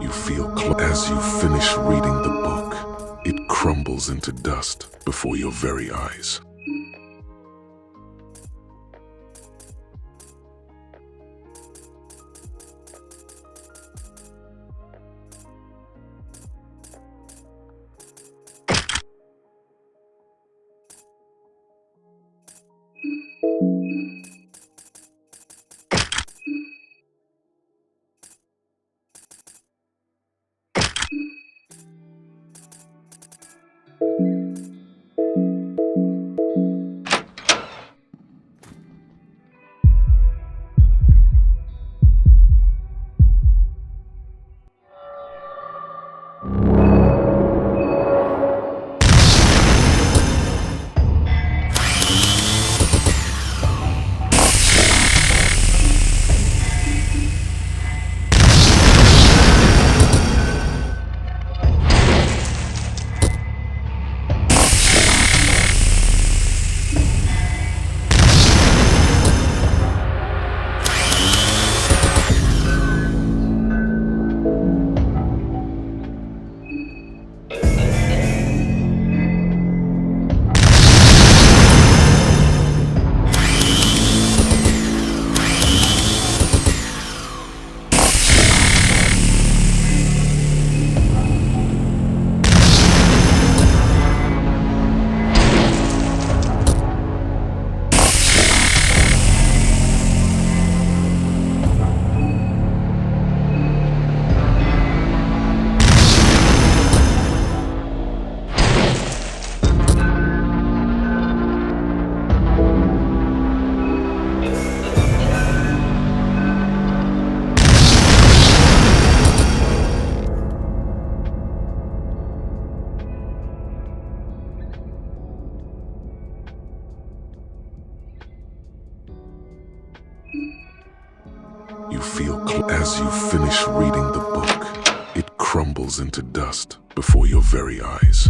You feel as you finish reading the book, it crumbles into dust before your very eyes. feel as you finish reading the book, it crumbles into dust before your very eyes.